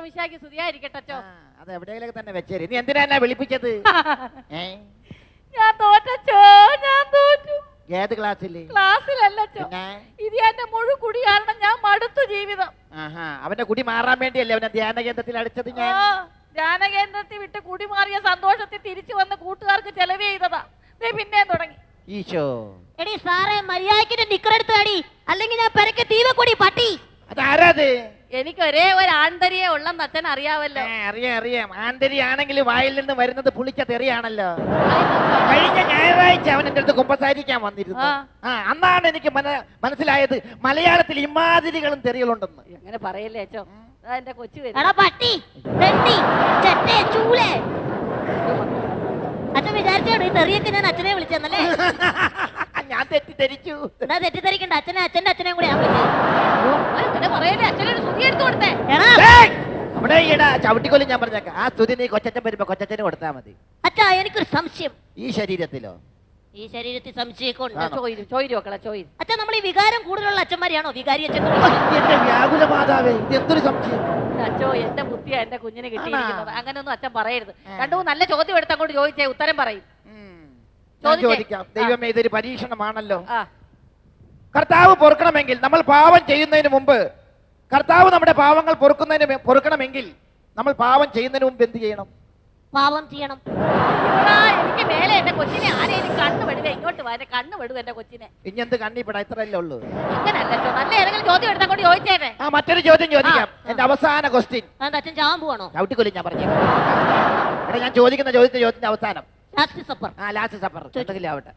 മിശിഹായ്ക്ക് സ്തുതിയായിരിക്കട്ടെ അച്ചോ. അത് എവിടെയെങ്കിലും തന്നെ വെച്ചേര്. നീ എന്തിനാ എന്നെ വിളിപ്പിച്ചത്? ഞാൻ തോറ്റച്ചോ, ഞാൻ തോറ്റു. ഏത് ക്ലാസ്സില്? ക്ലാസ്സിലല്ലോ. ഇത് എന്റെ മുഴു കുടി കാരണം ഞാൻ മടുത്തു ജീവിതം. അവന്റെ കുടി മാറാൻ വേണ്ടിയല്ലേ അവനെ ധ്യാന കേന്ദ്രത്തിൽ അടിച്ചത്? ഞാൻ ധ്യാന കേന്ദ്രത്തിൽ വിട്ട് കുടി മാറിയ സന്തോഷത്തിൽ തിരിച്ചു വന്ന കൂട്ടുകാർക്ക് ചെലവ് ചെയ്തതാ. പിന്നെ തുടങ്ങി. ഈശോ, എടി സാറേ മര്യാദയ്ക്ക് നിക്കറെടുത്ത് അടി, അല്ലെങ്കിൽ ഞാൻ പെരക്കെ തീവക്കൂടി പട്ടി. അതാരത്? എനിക്ക് ഒരേ ഒരു ആന്തരിയെ ഉള്ളെന്ന് അച്ഛൻ അറിയാവല്ലോ. അറിയാം. ആന്തരി ആണെങ്കിൽ വായിൽ നിന്ന് വരുന്നത് പുളിച്ച തെറിയാണല്ലോ. കഴിഞ്ഞ ഞായറാഴ്ച അവൻ എന്റെ അടുത്ത് കുമ്പസാരിക്കാൻ വന്നിരുന്നു. അന്നാണ് എനിക്ക് മനസ്സിലായത് മലയാളത്തിൽ ഇമാതിരികളും തെറികളുണ്ടെന്ന്. അങ്ങനെ പറയല്ലേ അച്ഛോ, എന്റെ കൊച്ചു പട്ടി ചൂലേ. അച്ഛൻ വിചാരിച്ചോട് ഈ തെറിയൊക്കെ ഞാൻ അച്ഛനെ വിളിച്ചെന്നല്ലേ? ഞാൻ തെറ്റിദ്ധരിച്ചു. എന്നാ തെറ്റിദ്ധരിക്കണ്ട, അച്ഛന്റെ അച്ഛനെയും കൂടെ ഞാൻ വിളിച്ചു. പറയല്ലേ, അച്ഛനൊരു സ്തുതി എടുത്തു കൊടുത്തേ. അവിടെ ഈടാ ചവിട്ടിക്കൊല്ലും ഞാൻ പറഞ്ഞേക്കാം. ആ സ്തുതി നീ കൊച്ചച്ഛൻ വരുമ്പോ കൊച്ചച്ഛന് കൊടുത്താൽ മതി. അച്ഛാ എനിക്കൊരു സംശയം. ഈ ശരീരത്തിലോ? ഈ ശരീരത്തിൽ സംശയമൊക്കെ ഉണ്ട്. അച്ഛൻ നമ്മൾ ഈ വികാരം കൂടുതലുള്ള അച്ഛന്മാരെയാണോ വികാരി അച്ഛൻ? എന്റെ വ്യാകുല മാതാവേ, ഇത് എന്തൊരു സംശയം. അച്ഛോ, എന്റെ ബുദ്ധിയാ എന്റെ കുഞ്ഞിനെ കിട്ടിയിരിക്കുന്നത്. അങ്ങനെയൊന്നും അച്ഛൻ പറയരുത്. രണ്ടു നല്ല ചോദ്യം എടുത്തങ്ങോട്ട് ചോദിച്ചേ, ഉത്തരം പറയും. ചോദിക്കാം. ദൈവമേ, ഇതൊരു പരീക്ഷണമാണല്ലോ. കർത്താവ് പൊറുക്കണമെങ്കിൽ, നമ്മൾ പാവം ചെയ്യുന്നതിന് മുമ്പ് കർത്താവ് നമ്മുടെ പാവങ്ങൾ പൊറുക്കണമെങ്കിൽ നമ്മൾ പാവം ചെയ്യുന്നതിന് മുമ്പ് എന്ത് ചെയ്യണം? പാവം ചെയ്യണം. എനിക്ക് മേലെ എന്റെ കൊച്ചിനെ ആരെയും കണ്ണു പെടുക, ഇങ്ങോട്ട് വരെ കണ്ണു പെടുക എന്റെ കൊച്ചിനെ. ഇനി എന്ത് കണ്ണിപ്പെടാ? ഇത്രയല്ലേ ഉള്ളൂ. അങ്ങനല്ലോ, നല്ല ഏതെങ്കിലും ചോദ്യം എടുത്തങ്ങോട്ട് ചോദിച്ചേനെ. മറ്റൊരു ചോദ്യം ചോദിക്കാം. എന്റെ അവസാന ക്വസ്റ്റ്യൻ. അച്ഛൻ ചാവാൻ പോവാണോ? ചവിട്ടിക്കൊല്ലും ഞാൻ പറഞ്ഞു. ഇവിടെ ഞാൻ ചോദിക്കുന്ന ചോദ്യത്തിന്റെ അവസാനം. Last supper. ലാസ്റ്റ് സപ്പർ ആവട്ടെ.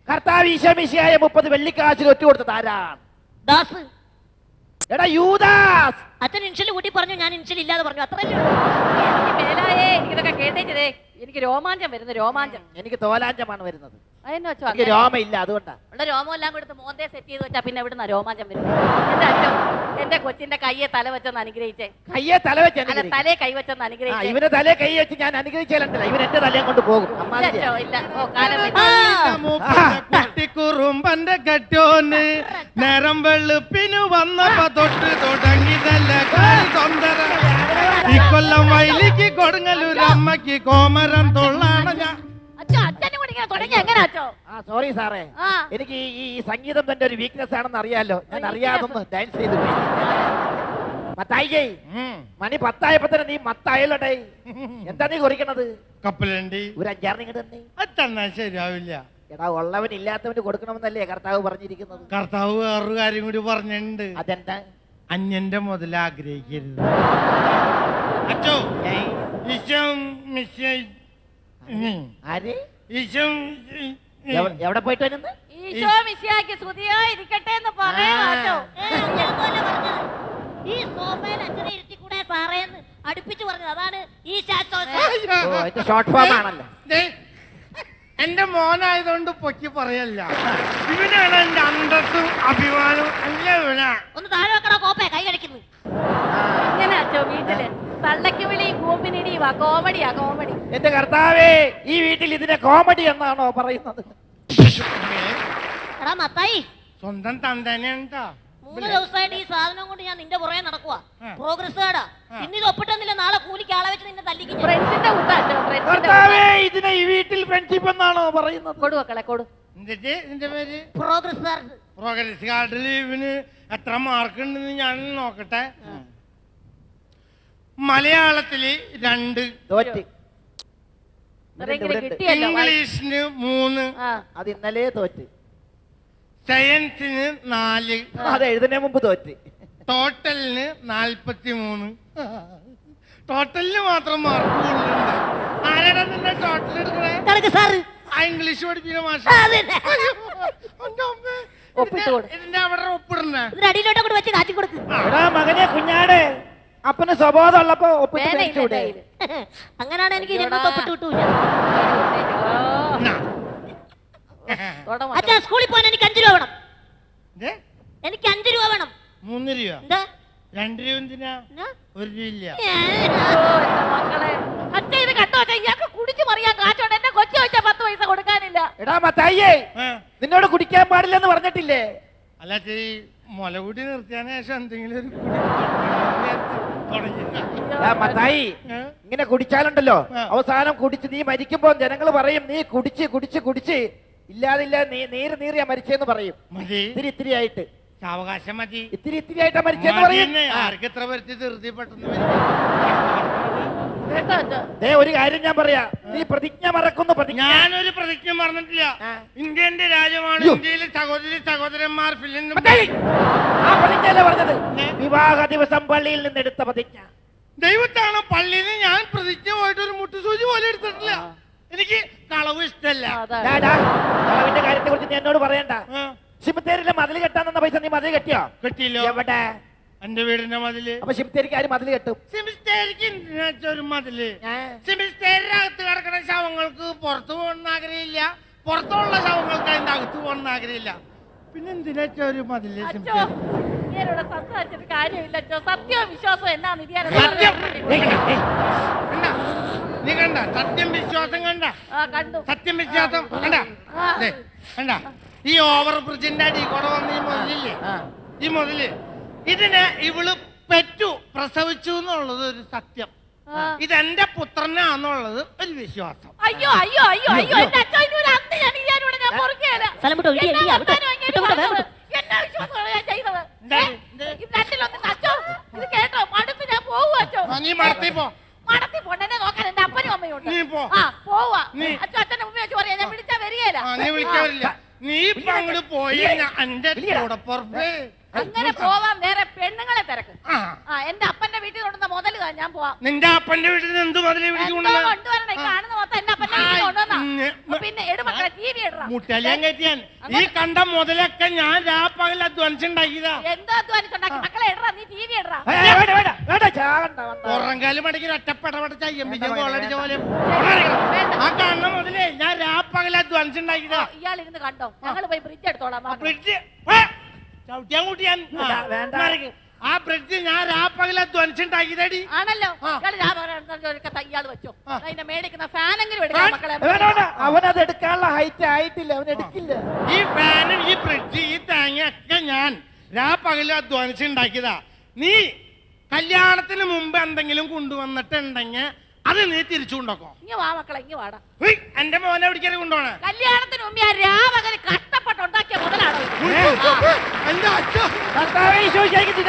കർത്താവ് ഈശോ മിശിഹായെ 30 വെള്ളിക്കാശിൽ ഒറ്റ കൊടുത്തത് ആരാണ്? ദാസ്. എടാ യൂദാസ്. അച്ഛൻ ഇൻഷൽ കൂട്ടി പറഞ്ഞു, ഞാൻ ഇൻഷൽ ഇല്ലാതെ പറഞ്ഞു. അത്രയല്ലേ മേലായേ എനിക്കിതൊക്കെ കേട്ടേ. എനിക്ക് രോമാഞ്ചം വരുന്നു, രോമാഞ്ചം. എനിക്ക് തോലാഞ്ചമാണ് വരുന്നത്. അതിന് രോമ ഇല്ല, അതുകൊണ്ടാ. ഉള്ള രോമം എല്ലാം കൊടുത്ത് മോന്തേ സെറ്റ് ചെയ്ത് വെച്ചാ പിന്നെ എവിടുന്ന രോമാഞ്ചം വരുന്നത്? എന്റെ അച്ഛൻ എന്റെ കൊച്ചിന്റെ കയ്യെ തല വെച്ചൊന്ന് അനുഗ്രഹിച്ചേ. കയ്യെ തല വെച്ച് തലേ കൈ വെച്ചൊന്ന് അനുഗ്രഹിച്ചേ. ഇവനെ തലേ കൈ വെച്ച് ഞാൻ അനുഗ്രഹിച്ചാലല്ല, ഇവൻ എന്റെ തലയെ കൊണ്ട് പോകും. കുട്ടിക്കുറുമ്പന്റെ കെട്ടോന് നേരം വെളുപ്പിന് വന്നപ്പോ തൊട്ട് തുടങ്ങിയതല്ല തൊന്തര. ഇക്കൊല്ലം വയലിക്ക് കൊടുങ്ങലൂർ അമ്മക്ക് കോമരം തൊള്ളാണ് ഞാൻ. സോറി സാറേ, എനിക്ക് ഈ സംഗീതം തന്റെ ഒരു വീക്ക്നെസ് ആണെന്ന് അറിയാലോ. ഞാൻ അറിയാതൊന്ന് ഡാൻസ് ചെയ്തു പോയി. മത്തായിക്കേ, മണി 10 തന്നെ നീ മത്തായല്ലോടേ. എന്താ നീ കുറിക്കണത്? കപ്പലണ്ടി ഒരു 5 ഇങ്ങോട്ട് തന്നെ. അതെന്നാ ശരിയാവില്ല. എടാ, ഉള്ളവൻ ഇല്ലാത്തവന് കൊടുക്കണമെന്നല്ലേ കർത്താവ് പറഞ്ഞിരിക്കുന്നത്? കർത്താവ് വേറൊരു കാര്യം കൂടി പറഞ്ഞിട്ടുണ്ട്. അതെന്താ? അന്യന്റെ മുതൽ ആഗ്രഹിക്കരുത്. അച്ചോ, എവിടെ പോയിട്ട് വരുന്നത്? ഈശോ മിശിഹായ്ക്ക് സ്തുതിയായിരിക്കട്ടെ എന്ന് പറയാട്ടോ. ഈ സോഫയിൽ അച്ഛനെ ഇരുത്തി കൂടെ സാറേന്ന് അടുപ്പിച്ചു പറഞ്ഞത്. അതാണ് ഈ ഷോർട്ട് ഫോം ആണല്ലോ. എന്റെ മോനായതുകൊണ്ട് പൊക്കി പറയല്ല. ഇവനാണ് എന്റെ അന്തസ്സും അഭിമാനവും. അല്ല ഇവനാ. ഒന്ന് താഴെ വെക്കണോ കോപ്പേ, കൈ കളിക്കുന്നു. ഇങ്ങനെ അച്ഛോ വീട്ടില് തള്ളക്ക് വിളിയും കൂമ്പിനിടിയുവാ. കോമഡിയാ കോമഡി. എന്റെ കർത്താവേ, ഈ വീട്ടിൽ ഇതിനെ കോമഡി എന്നാണോ പറയുന്നത്? എടാ മത്തായി, സ്വന്തം തന്തനെ ഉണ്ടാ. 3 ദിവസമായിട്ട് ഈ സാധനം കൊണ്ട് ഞാൻ നിന്റെ പുറകെ നടക്കുവാ. പ്രോഗ്രസ് കാർഡാ. ഇന്നിത് ഒപ്പിട്ടെന്നില്ല, നാളെ കൂലിക്ക് ആളെ വെച്ച് നിന്നെ തല്ലിക്കും. ഫ്രണ്ട്സിന്റെ കൂട്ടാച്ചോ. കർത്താവേ, ഇതിനെ ഈ വീട്ടിൽ ഫ്രണ്ട്ഷിപ്പ് എന്നാണോ പറയുന്നത്? കൊടുവക്കളെ കൊടു. നിന്റെ പേര്? Progress card. പ്രോഗ്രസ് കാർഡിൽ ഇവന് എത്ര മാർക്ക് ഉണ്ടെന്ന് ഞാൻ നോക്കട്ടെ. മലയാളത്തില് 2, തോറ്റ്. ഇംഗ്ലീഷിന് 3, അത് ഇന്നലെ തോറ്റ്. സയൻസിന് 4, അത് എഴുതുന്നതിന് മുമ്പ് തോറ്റ്. ടോട്ടലിന് 43. ടോട്ടലിന് മാത്രം മാർക്ക് കൂടുതലുണ്ട്. ആരാടാ നിന്നെ ടോട്ടൽ എടുക്കണേ? ഇംഗ്ലീഷ് പഠിപ്പിക്കുന്ന മാഷ്. ഇതിന്റെ അവിടെ ഒപ്പിടണേ. അടിയിലോട്ട് വെച്ച് കാറ്റി കൊടുക്കും. മകനെ കുഞ്ഞാടെ, അപ്പന് സ്വബോധം ഉള്ളപ്പോ അങ്ങനാണ് എനിക്ക് അച്ഛാ സ്കൂളിൽ പോകാൻ എനിക്ക് 5 രൂപ വേണം. എനിക്ക് 5 രൂപ വേണം. 3 രൂപ. 2 രൂപ എന്തിനാ? 1 രൂപ ഇല്ല. മക്കളെ, അച്ഛൻ ഇത് കണ്ടോ? ഇയാൾക്ക് കുടിച്ചു മറിയാൻ കാശോണ്ട്. എന്നെ കൊച്ചു വെച്ചാ 10 പൈസ കൊടുക്കാനില്ല. എടാ മത്തായിയേ, നിന്നോട് കുടിക്കാൻ പാടില്ലെന്ന് പറഞ്ഞിട്ടില്ലേ? അല്ല, മുലകൂടി നിർത്തിയതിനു ശേഷം എന്തെങ്കിലും ഒരു മത്തായി ഇങ്ങനെ കുടിച്ചാലുണ്ടല്ലോ അവസാനം കുടിച്ച് നീ മരിക്കുമ്പോ ജനങ്ങൾ പറയും നീ കുടിച്ച് കുടിച്ച് കുടിച്ച് ഇല്ലാതില്ല നീര് നീറിയാ മരിച്ചെന്ന് പറയും. ഇത്തിരി ഇത്തിരി ആയിട്ട് അവകാശം മതി. ഇത്തിരി ഇത്തിരി ആയിട്ടാ മരിച്ചെന്ന് പറയും. ആർക്ക് എത്ര വരുത്തി ധൃതി പെട്ടെന്ന് ഒരു കാര്യം ഞാൻ പറയാ, നീ പ്രതിജ്ഞ മറക്കുന്നു. ഞാനൊരു പ്രതിജ്ഞ മറന്നിട്ടില്ല. ഇന്ത്യന്റെ രാജ്യമാണ്, ഇന്ത്യയിലെ സഹോദരി സഹോദരന്മാർ ഫിലിം ആ പ്രതിജ്ഞയല്ലേ പറഞ്ഞത്? വിവാഹ ദിവസം പള്ളിയിൽ നിന്ന് എടുത്ത പ്രതിജ്ഞ. ദൈവത്താണ് പള്ളിയിൽ നിന്ന് ഞാൻ പ്രതിജ്ഞ പോയിട്ട് ഒരു മുട്ടുസൂചി പോലെ എടുത്തിട്ടില്ല. എനിക്ക് കളവ് ഇഷ്ടമല്ല. കളവിന്റെ കാര്യത്തെ കുറിച്ച് നീ എന്നോട് പറയണ്ട. ശിവത്തേരിലെ മതിൽ കെട്ടാൻ തന്ന പൈസ നീ മതിൽ കെട്ടിയോ? കെട്ടിയില്ലോ. എവിടെ? എന്റെ വീടിന്റെ മതില്. അപ്പൊ ശിവത്തേരിക്ക് ആര് മതിൽ കെട്ടും? സിമിസ്റ്റേരിക്ക് ഒരു മതില്. സിമിസ്റ്റേരിനകത്ത് കിടക്കുന്ന ശവങ്ങൾക്ക് പുറത്തു പോകണമെന്ന് ആഗ്രഹമില്ല, പുറത്തുള്ള ശവങ്ങൾക്ക് അതിന്റെ അകത്ത് പോകണമെന്ന് ആഗ്രഹമില്ല. പിന്നെ എന്തിനാ ഒരു മതില്? സംസാരിച്ചിട്ട് കാര്യമില്ല. സത്യവും വിശ്വാസവും എന്നാന്ന് നീ കണ്ട സത്യം വിശ്വാസം കണ്ട? കണ്ടു. സത്യം വിശ്വാസം കണ്ട? കണ്ട ഈ ഓവർ ബ്രിഡ്ജിന്റെ അടി കൂടെ വന്ന് ഈ മുതലില്ലേ, ഈ മുതല് ഇതിനെ ഇവള് പെറ്റു പ്രസവിച്ചു എന്നുള്ളത് ഒരു സത്യം. ഇതെന്റെ പുത്രനാന്നുള്ളത് ഒരു വിശ്വാസം. അയ്യോ അയ്യോ അയ്യോ അയ്യോ എന്റെ അച്ഛൻ ഞാൻ പൊറുക്കുകയല്ല. എന്നാ വിശ്വാസമാണ് ഞാൻ ചെയ്തത്? ഇത് കേട്ടോ, മടുത്ത് ഞാൻ പോവുക അച്ഛോ. നീ മടത്തി പോ. മടത്തി പോണ്ടെന്നെ നോക്കാൻ എന്റെ അപ്പനും അമ്മയുണ്ട്. പോവാ അച്ഛൻ. അച്ഛന്റെ മുമ്പ് വെച്ച് പറയാ, ഞാൻ വിളിച്ചാ വരികയില്ല. നീ വിളിക്കാറില്ല. നീ ഇപ്പൊ അങ്ങോട്ട് പോയി എന്റെ കൂടെ പുറപ്പേ. അങ്ങനെ പോവാൻ വേറെ പെണ്ണുങ്ങളെ തിരക്ക്. എന്റെ അപ്പന്റെ വീട്ടിൽ കൊണ്ടുവന്ന മുതല് ഞാൻ പോവാം. നിന്റെ അപ്പന്റെ വീട്ടിൽ നിന്ന് എന്ത് മുതലേ കൊണ്ടുവരണേ? കാണുന്ന മൊത്തം എന്റെ അപ്പന്റെ വീട്ടിൽ കൊണ്ടുവന്ന. പിന്നെ എടുമക്കളെ ടി വി ഇടാം. മുട്ടലിയാൻ കയറ്റിയാൻ ഈ കണ്ട മുതലൊക്കെ ഞാൻ രാപ്പകൽ അധ്വാനിച്ചുണ്ടാക്കിയതാ. എന്തോ അധ്വാനിച്ചുണ്ടാക്കി? മക്കളെ ഇടാ, നീ ടി വി ഇടാ. പുറംകാലം അടക്കി ഒറ്റപ്പെടപെട്ട ഗോളടിച്ച പോലെ ആ കാണുന്ന മുതലേ ഞാൻ രാപ്പകൽ അധ്വാനിച്ചുണ്ടാക്കിയതാ. ഇയാൾ ഇരുന്ന് കണ്ടോ? ഞങ്ങൾ പോയി ബ്രിഡ്ജ് എടുത്തോളാം. ബ്രിഡ്ജ് ചവിട്ടിയാൻ കൂട്ടിയാൻ ആ ബ്രിഡ്ജ് ഞാൻ രാപ്പകൽ അധ്വാനിച്ചുണ്ടാക്കിയതടി. ആണല്ലോ. ഇയാൾ വെച്ചോ, അതിന്റെ മേടിക്കുന്ന ഫാനെങ്കിലും എടുക്കാം മക്കളെ. അവനത് എടുക്കാനുള്ള ഹൈറ്റ് ആയിട്ടില്ല, അവൻ എടുക്കില്ല. ഈ ഫാനും ഈ ബ്രിഡ്ജ് ഈ തേങ്ങയൊക്കെ ഞാൻ രാപ്പകൽ അധ്വാനിച്ചുണ്ടാക്കിയതാ. നീ കല്യാണത്തിന് മുമ്പ് എന്തെങ്കിലും കൊണ്ടുവന്നിട്ടുണ്ടെങ്കിൽ അത് നീ തിരിച്ചു കൊണ്ടോക്കോ. ഇങ്ങ് വാ മക്കളെ, ഇങ്ങ് വാടാ. എന്റെ മോനെ എവിടേക്കാണ് കൊണ്ടുപോണേ? കല്യാണത്തിന് മുമ്പ് ഞാൻ രാപകൽ കഷ്ടപ്പെട്ടുണ്ടാക്കിയ മുതലാണോ? എന്റെ അച്ഛൻ ഭർത്താവേ, ഈശോ ശരിക്കും